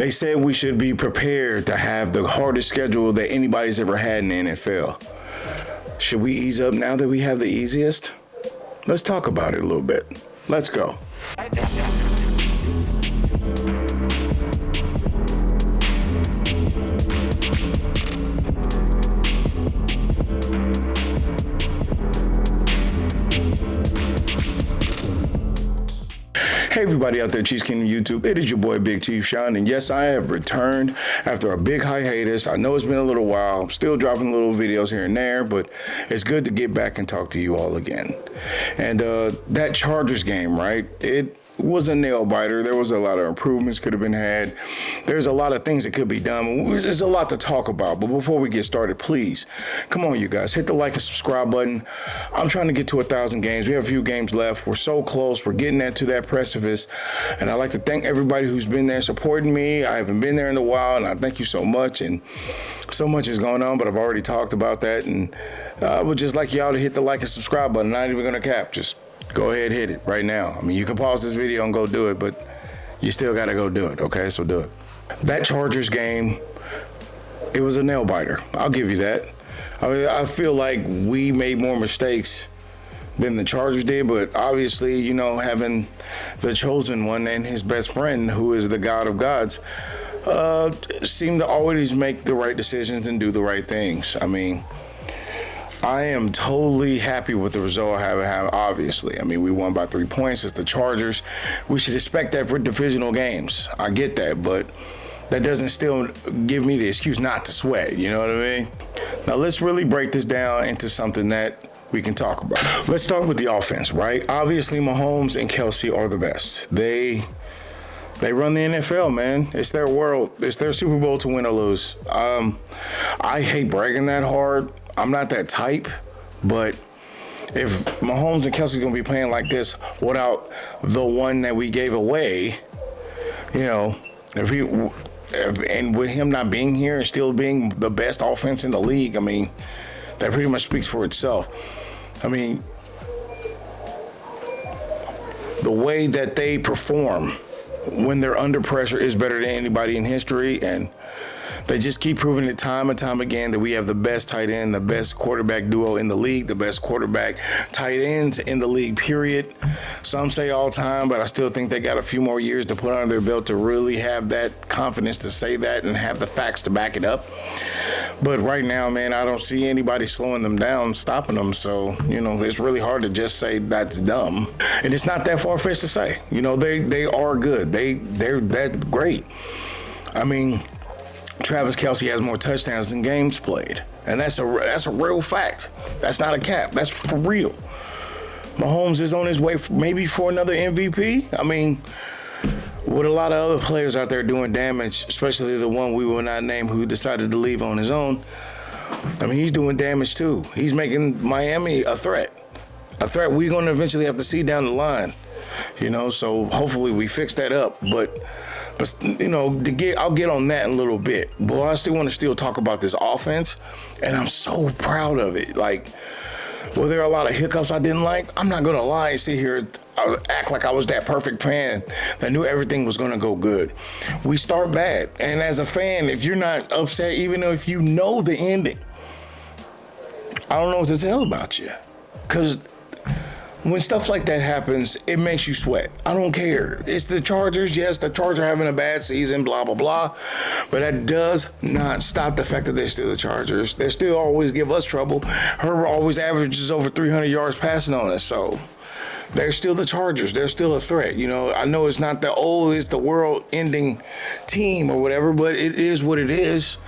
They said we should be prepared to have the hardest schedule that anybody's ever had in the NFL. Should we ease up now that we have the easiest? Let's talk about it a little bit. Let's go. Hey everybody out there, Chiefs Kingdom YouTube. It is your boy Big Chief Sean, and yes, I have returned after a big hiatus. I know it's been a little while. I'm still dropping little videos here and there, but it's good to get back and talk to you all again. And that Chargers game, right? It was a nail biter. There was a lot of improvements could have been had. There's a lot of things that could be done. There's a lot to talk about. But before we get started, please, come on, you guys, hit the like and subscribe button. I'm trying to get to 1,000 games. We have a few games left. We're so close. We're getting to that precipice. And I'd like to thank everybody who's been there supporting me. I haven't been there in a while, and I thank you so much. And so much is going on, but I've already talked about that. And I would just like y'all to hit the like and subscribe button. Not even going to cap. Just go ahead, hit it right now. I mean, you can pause this video and go do it, but you still got to go do it, okay? So do it. That Chargers game, it was a nail biter. I'll give you that. I mean, I feel like we made more mistakes than the Chargers did, but obviously, you know, having the chosen one and his best friend, who is the God of gods, seem to always make the right decisions and do the right things. I mean, I am totally happy with the result I have, obviously. I mean, we won by 3 points. It's the Chargers. We should expect that for divisional games. I get that, but that doesn't still give me the excuse not to sweat, you know what I mean? Now, let's really break this down into something that we can talk about. Let's start with the offense, right? Obviously, Mahomes and Kelsey are the best. They run the NFL, man. It's their world. It's their Super Bowl to win or lose. I hate bragging that hard. I'm not that type, but if Mahomes and Kelsey are going to be playing like this without the one that we gave away, you know, and with him not being here and still being the best offense in the league, I mean, that pretty much speaks for itself. I mean, the way that they perform when they're under pressure is better than anybody in history, and they just keep proving it time and time again that we have the best tight end, the best quarterback duo in the league, the best quarterback tight ends in the league, period. Some say all time, but I still think they got a few more years to put under their belt to really have that confidence to say that and have the facts to back it up. But right now, man, I don't see anybody slowing them down, stopping them. So, you know, it's really hard to just say that's dumb. And it's not that far-fetched to say. You know, they are good. They're that great. I mean, Travis Kelce has more touchdowns than games played. And that's a real fact. That's not a cap. That's for real. Mahomes is on his way maybe for another MVP. I mean, with a lot of other players out there doing damage, especially the one we will not name who decided to leave on his own, I mean, he's doing damage too. He's making Miami a threat we're going to eventually have to see down the line, you know, so hopefully we fix that up. But you know, I'll get on that in a little bit. But I still want to talk about this offense, and I'm so proud of it. Like, were there a lot of hiccups I didn't like? I'm not going to lie and sit here act like I was that perfect fan that knew everything was going to go good. We start bad. And as a fan, if you're not upset, even though if you know the ending, I don't know what to tell about you. Because when stuff like that happens, it makes you sweat. I don't care. It's the Chargers. Yes, the Chargers are having a bad season, blah, blah, blah. But that does not stop the fact that they're still the Chargers. They still always give us trouble. Herbert always averages over 300 yards passing on us. So they're still the Chargers. They're still a threat. You know, I know it's not it's the world-ending team or whatever, but it is what it is.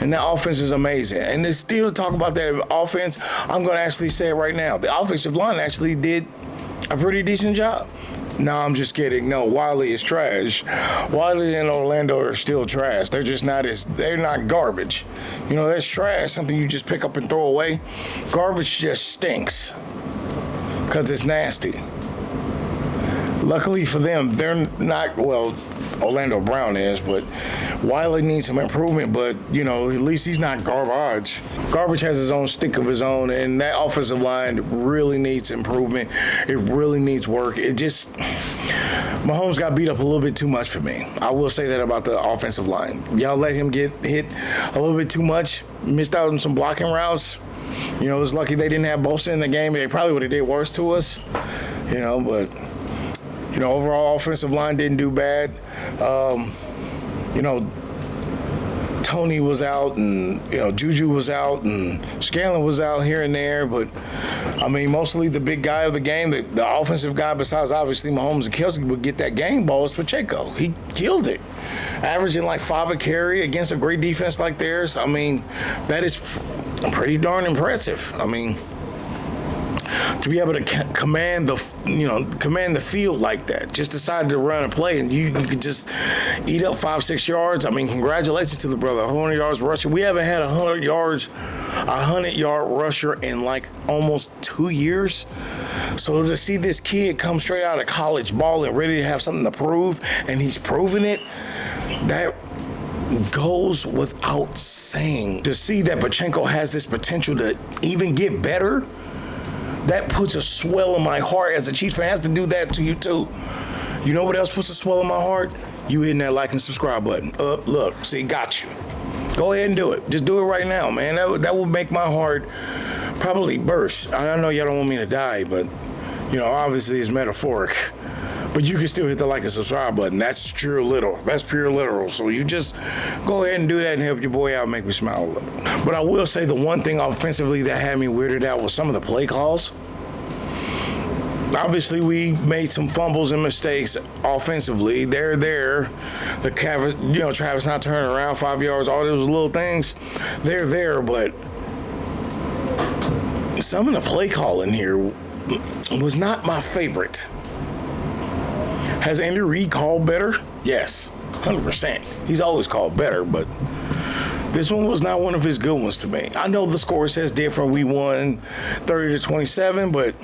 And that offense is amazing. And to still talk about that offense, I'm going to actually say it right now. The offensive line actually did a pretty decent job. No, I'm just kidding. No, Wiley is trash. Wiley and Orlando are still trash. They're just they're not garbage. You know, that's trash, something you just pick up and throw away. Garbage just stinks because it's nasty. Luckily for them, they're not, well, Orlando Brown is, but Wiley needs some improvement, but, you know, at least he's not garbage. Garbage has his own stick of his own, and that offensive line really needs improvement. It really needs work. Mahomes got beat up a little bit too much for me. I will say that about the offensive line. Y'all let him get hit a little bit too much, missed out on some blocking routes. You know, it was lucky they didn't have Bolton in the game. They probably would have did worse to us, you know, but, you know, overall offensive line didn't do bad. You know, Tony was out and, you know, Juju was out and Scanlon was out here and there. But, I mean, mostly the big guy of the game, the offensive guy besides obviously Mahomes and Kelsey would get that game ball is Pacheco. He killed it, averaging like 5 a carry against a great defense like theirs. I mean, that is pretty darn impressive. I mean, to be able to command the field like that, just decided to run and play, and you could just eat up 5-6 yards. I mean, congratulations to the brother. 100 yards rushing. We haven't had a 100-yard rusher in like almost 2 years. So to see this kid come straight out of college ball and ready to have something to prove, and he's proving it, that goes without saying. To see that Pacheco has this potential to even get better, that puts a swell in my heart as a Chiefs fan. It has to do that to you too. You know what else puts a swell in my heart? You hitting that like and subscribe button. Look, see, got you. Go ahead and do it. Just do it right now, man. That would make my heart probably burst. I know y'all don't want me to die, but, you know, obviously it's metaphoric. But you can still hit the like and subscribe button. That's pure literal. That's pure literal. So you just go ahead and do that and help your boy out, make me smile a little. But I will say the one thing offensively that had me weirded out was some of the play calls. Obviously, we made some fumbles and mistakes offensively. They're there. Travis not turning around 5 yards, all those little things. They're there, but some of the play calling here was not my favorite. Has Andy Reid called better? Yes, 100%. He's always called better, but this one was not one of his good ones to me. I know the score says different. We won 30-27, but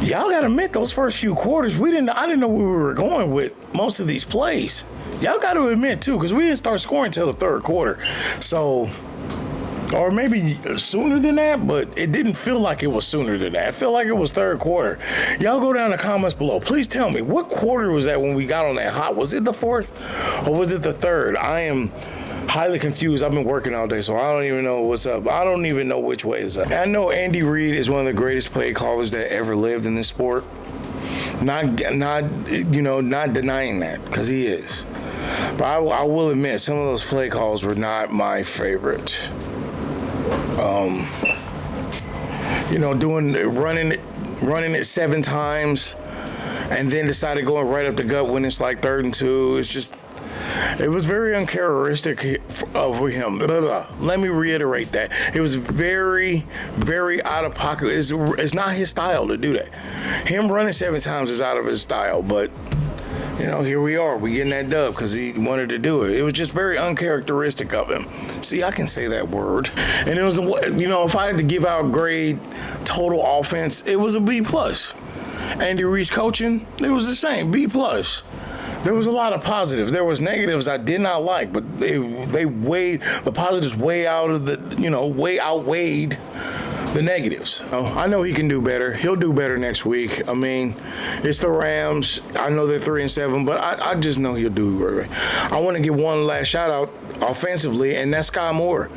y'all got to admit those first few quarters, I didn't know where we were going with most of these plays. Y'all got to admit, too, because we didn't start scoring until the third quarter. So, or maybe sooner than that, but it didn't feel like it was sooner than that. It felt like it was third quarter. Y'all go down in the comments below. Please tell me, what quarter was that when we got on that hot? Was it the fourth or was it the third? I am highly confused. I've been working all day, so I don't even know what's up. I don't even know which way is up. I know Andy Reid is one of the greatest play callers that ever lived in this sport. Not denying that, because he is. But I will admit, some of those play calls were not my favorite. Running it 7 times and then decided going right up the gut when it's like 3rd and 2. It was very uncharacteristic of him. Let me reiterate that. It was very, very out of pocket. It's not his style to do that. Him running 7 times is out of his style, but you know, here we are. We getting that dub because he wanted to do it. It was just very uncharacteristic of him. See, I can say that word. And it was, if I had to give out a grade total offense, it was a B+. Andy Reid's coaching, it was the same, B+. There was a lot of positives. There was negatives I did not like, but the positives way outweighed the negatives. I know he can do better. He'll do better next week. I mean, it's the Rams. I know they're 3-7, but I just know he'll do better. I want to give one last shout out offensively, and that's Sky Moore.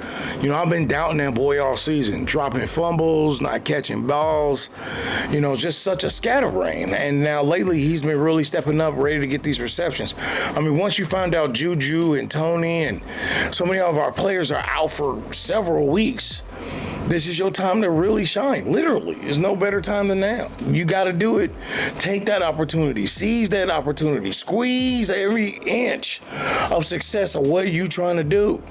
I've been doubting that boy all season, dropping fumbles, not catching balls, just such a scatterbrain. And now lately he's been really stepping up, ready to get these receptions. I mean, once you find out Juju and Tony and so many of our players are out for several weeks, this is your time to really shine. Literally, there's no better time than now. You got to do it. Take that opportunity. Seize that opportunity. Squeeze every inch of success of what you're trying to do.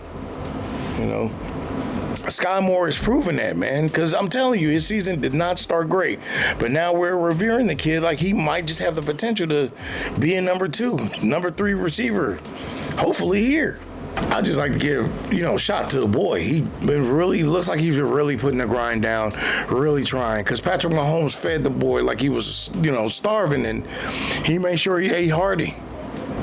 Sky Moore is proving that, man, because I'm telling you, his season did not start great. But now we're revering the kid like he might just have the potential to be a number 2, number 3 receiver. Hopefully here. I just like to give, shot to the boy. He been really, looks like he's been really putting the grind down, really trying. Because Patrick Mahomes fed the boy like he was, starving, and he made sure he ate hearty.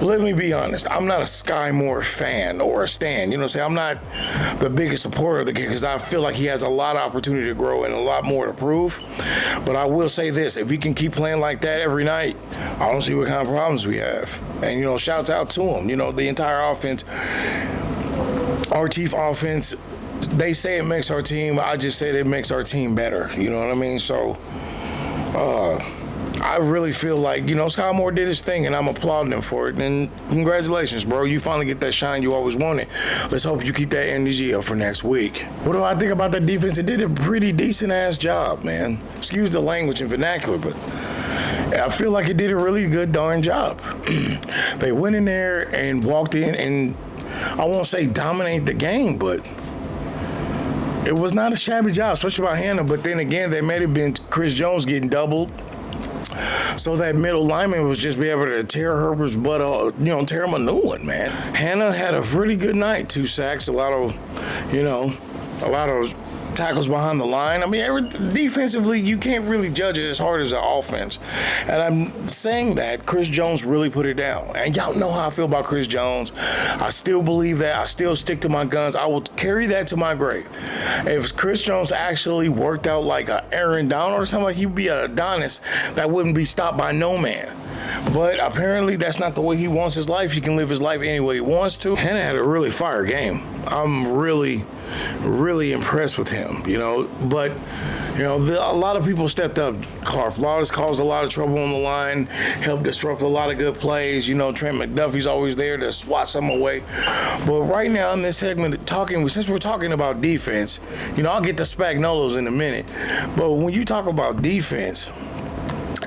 Let me be honest, I'm not a Sky Moore fan or a stan. You know what I'm saying? I'm not the biggest supporter of the kid because I feel like he has a lot of opportunity to grow and a lot more to prove. But I will say this, if he can keep playing like that every night, I don't see what kind of problems we have. And, shouts out to him. The entire offense, our chief offense, they say it makes our team. I just said it makes our team better. You know what I mean? So, I really feel like, Sky Moore did his thing, and I'm applauding him for it. And congratulations, bro. You finally get that shine you always wanted. Let's hope you keep that energy up for next week. What do I think about that defense? It did a pretty decent-ass job, man. Excuse the language and vernacular, but I feel like it did a really good darn job. They went in there and walked in and, I won't say dominate the game, but it was not a shabby job, especially by Hannah. But then again, they may have been Chris Jones getting doubled. So that middle lineman was just be able to tear Herbert's butt off, tear him a new one, man. Hannah had a really good night. 2 sacks, a lot of tackles behind the line. I mean, defensively, you can't really judge it as hard as the offense. And I'm saying that Chris Jones really put it down. And y'all know how I feel about Chris Jones. I still believe that. I still stick to my guns. I will carry that to my grave. If Chris Jones actually worked out like a Aaron Donald or something, like he'd be an Adonis that wouldn't be stopped by no man. But apparently that's not the way he wants his life. He can live his life any way he wants to. Hannah had a really fire game. I'm really impressed with him, But, a lot of people stepped up. Flawless caused a lot of trouble on the line, helped disrupt a lot of good plays. Trent McDuffie's always there to swat some away. But right now in this segment, since we're talking about defense, I'll get to Spagnuolo's in a minute. But when you talk about defense,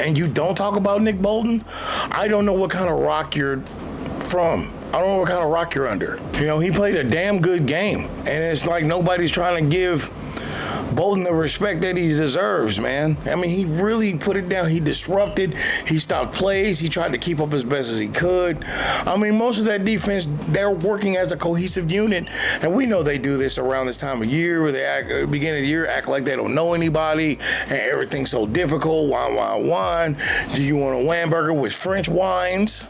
and you don't talk about Nick Bolton, I don't know what kind of rock you're from. I don't know what kind of rock you're under. He played a damn good game. And it's like nobody's trying to give Bolton the respect that he deserves, man. I mean, he really put it down. He disrupted. He stopped plays. He tried to keep up as best as he could. I mean, most of that defense, they're working as a cohesive unit. And we know they do this around this time of year where they act, at the beginning of the year, act like they don't know anybody and everything's so difficult. Wine. Do you want a Wamburger with French wines?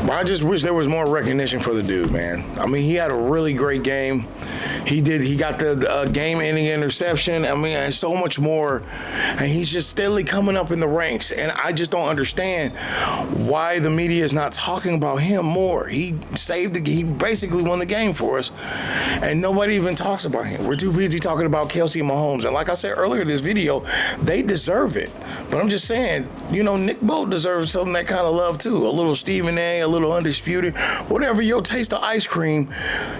I just wish there was more recognition for the dude, man. I mean, he had a really great game. He got the game-ending interception. I mean, and so much more. And he's just steadily coming up in the ranks. And I just don't understand why the media is not talking about him more. He basically won the game for us. And nobody even talks about him. We're too busy talking about Kelsey and Mahomes. And like I said earlier in this video, they deserve it. But I'm just saying, Nick Bolton deserves some of that kind of love too. A little Stephen A, a little Undisputed, whatever your taste of ice cream.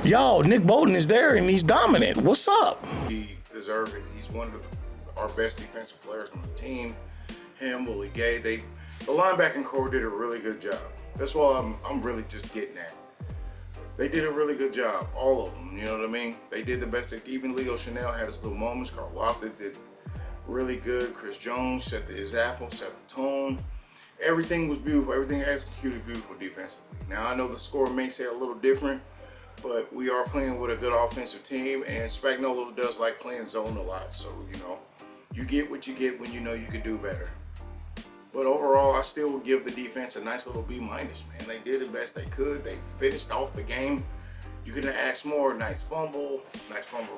Y'all, Nick Bolton is there and he's dominant. What's up? He deserves it. He's one of our best defensive players on the team. Him, Willie Gay, the linebacking core did a really good job. That's why I'm really just getting at. They did a really good job, all of them, you know what I mean? They did the best. Even Leo Chanel had his little moments. Carl Loftus did really good. Chris Jones set the example, set the tone. Everything was beautiful. Everything executed beautiful defensively. Now, I know the score may say a little different, but we are playing with a good offensive team, and Spagnuolo does like playing zone a lot. So, you get what you get when you know you could do better. But overall, I still would give the defense a nice little B-, man. They did the best they could. They finished off the game. You couldn't ask more. Nice fumble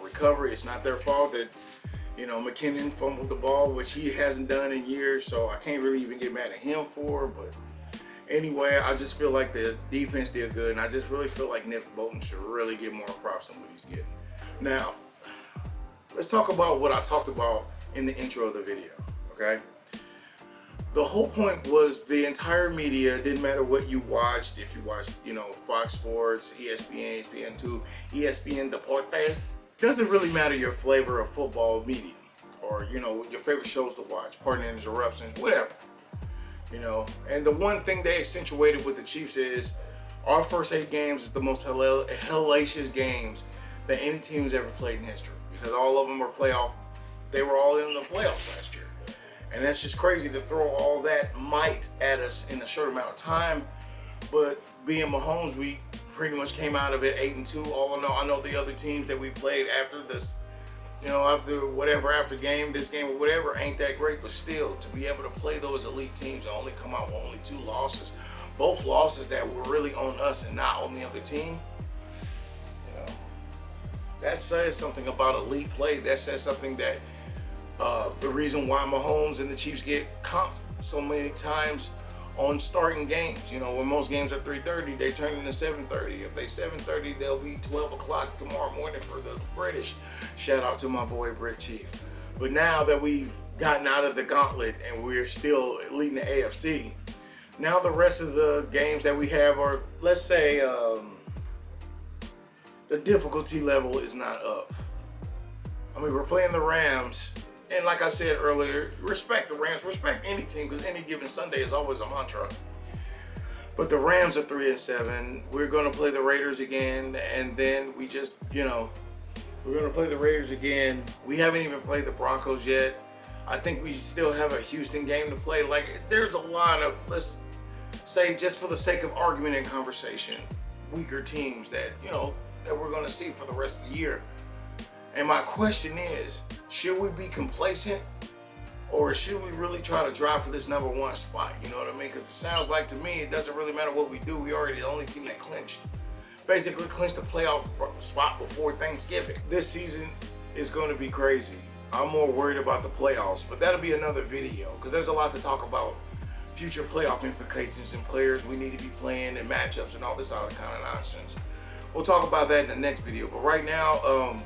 recovery. It's not their fault that McKinnon fumbled the ball, which he hasn't done in years, so I can't really even get mad at him for. But anyway, I just feel like the defense did good, and I just really feel like Nick Bolton should really get more props than what he's getting. Now, let's talk about what I talked about in the intro of the video, okay? The whole point was the entire media, didn't matter what you watched, if you watched, Fox Sports, ESPN, ESPN2, ESPN Deportes, doesn't really matter your flavor of football medium or, your favorite shows to watch, pardon the interruptions, whatever. And the one thing they accentuated with the Chiefs is our first 8 games is the most hellacious games that any team's ever played in history, because all of them were they were all in the playoffs last year. And that's just crazy to throw all that might at us in a short amount of time. But being Mahomes, we pretty much came out of it 8-2. All in all, I know the other teams that we played after this, after game, this game or whatever, ain't that great. But still, to be able to play those elite teams and only come out with only 2 losses, both losses that were really on us and not on the other team, that says something about elite play. That says something that the reason why Mahomes and the Chiefs get comped so many times on starting games. When most games are 3:30, they turn into 7:30. If they 7:30, they'll be 12 o'clock tomorrow morning for the British. Shout out to my boy Brit Chief. But now that we've gotten out of the gauntlet and we're still leading the AFC, now the rest of the games that we have are, let's say, the difficulty level is not up. I mean, we're playing the Rams, and like I said earlier, respect the Rams, respect any team, because any given Sunday is always a mantra. But the Rams are 3-7. We're going to play the Raiders again, and then we just, we're going to play the Raiders again. We haven't even played the Broncos yet. I think we still have a Houston game to play. Like, there's a lot of, let's say, just for the sake of argument and conversation, weaker teams that, that we're going to see for the rest of the year. And my question is, should we be complacent, or should we really try to drive for this number 1 spot? You know what I mean? Because it sounds like to me it doesn't really matter what we do. We already the only team that basically clinched the playoff spot before Thanksgiving. This season is going to be crazy. I'm more worried about the playoffs, but that'll be another video because there's a lot to talk about. Future playoff implications and players we need to be playing and matchups and all this other kind of nonsense. We'll talk about that in the next video. But right now,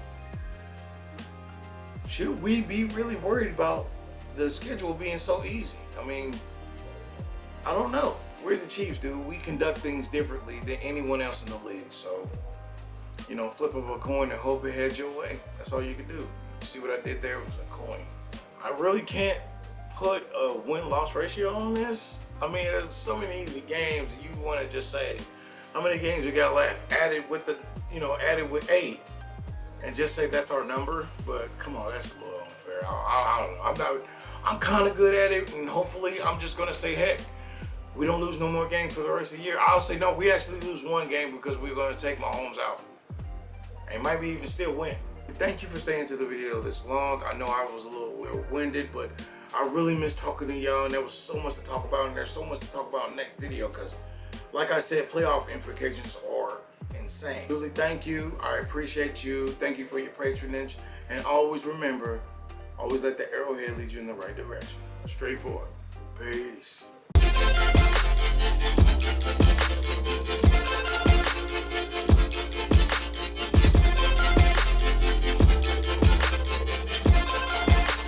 should we be really worried about the schedule being so easy? I mean, I don't know. We're the Chiefs, dude. We conduct things differently than anyone else in the league. So, flip of a coin and hope it heads your way. That's all you can do. You see what I did there? It was a coin. I really can't put a win-loss ratio on this. I mean, there's so many easy games. You want to just say, how many games we got left? Added with 8, and just say that's our number. But come on, that's a little unfair. I don't know. I'm kind of good at it, and hopefully, I'm just gonna say, heck, we don't lose no more games for the rest of the year. I'll say no. We actually lose 1 game because we're gonna take Mahomes out, and maybe even still win. Thank you for staying to the video this long. I know I was a little winded, but I really miss talking to y'all, and there was so much to talk about, and there's so much to talk about in the next video because, like I said, playoff implications are insane. Really, thank you. I appreciate you. Thank you for your patronage. And always remember, always let the arrowhead lead you in the right direction. Straightforward. Peace.